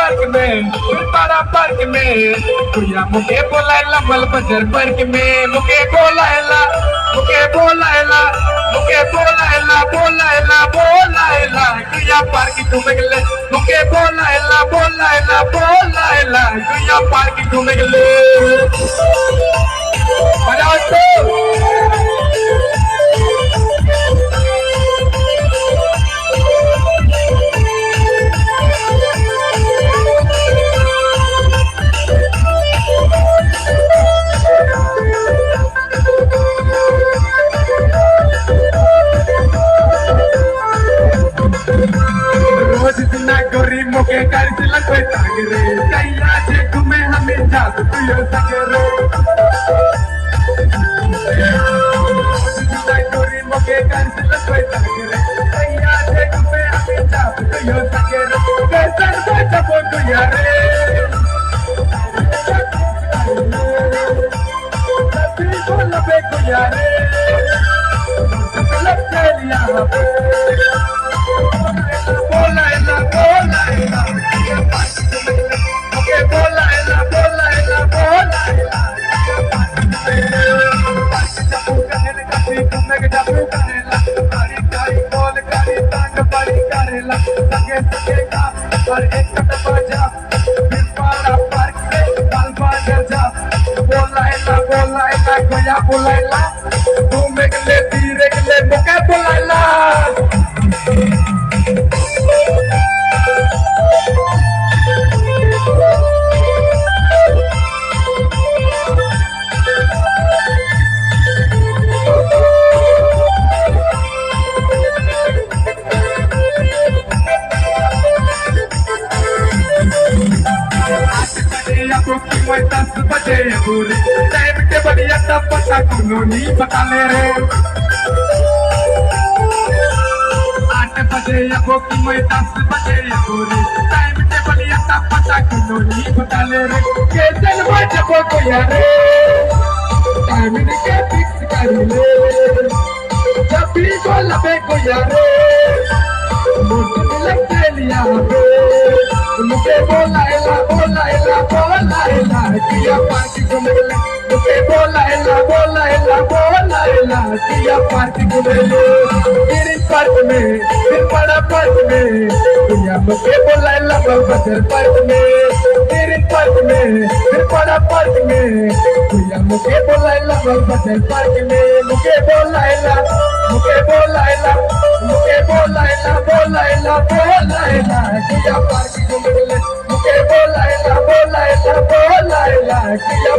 park में कुया मुके बोलायला मल बजर पार्क में मुके बोलायला कुया पार्क घूमे गले मुके बोलायला कुया पार्क घूमे गले बजाओ तो मुके कर तिलक टांगरे कैया जे घूमे हमें जात तुयो सगरे गोरी मुके कर तिलक टांगरे कैया जे घूमे हमें जात तुयो सगरे कैसन बचबो तुया रे सभी बोलबे तुया रे लग चलिया बोलायला घूमे गले धीरे गले मुके बोलायला मैं 10 बजे पूरी टाइम के बढ़िया तब पता कुनो नहीं बता ले रे 8 बजे अब की मैं 10 बजे पूरी टाइम के बढ़िया तब पता कुनो नहीं बता ले रे के चल बजबो को यार टाइम के फिक्स कर ले जब भी बोलबे को यार मोटी लग चलिया मुके बोलायला किया पार्टी घूमे गले मुके बोलायला किया पार्टी घूमे गले तेरे पार्क में फिर बड़ा पार्क में किया मुके बोलायला बजर पार्क में तेरे पार्क में फिर बड़ा पार्क में किया मुके बोलायला बजर पार्क में मुके बोलायला किया पार्टी घूमे गले मुके बोलायला किया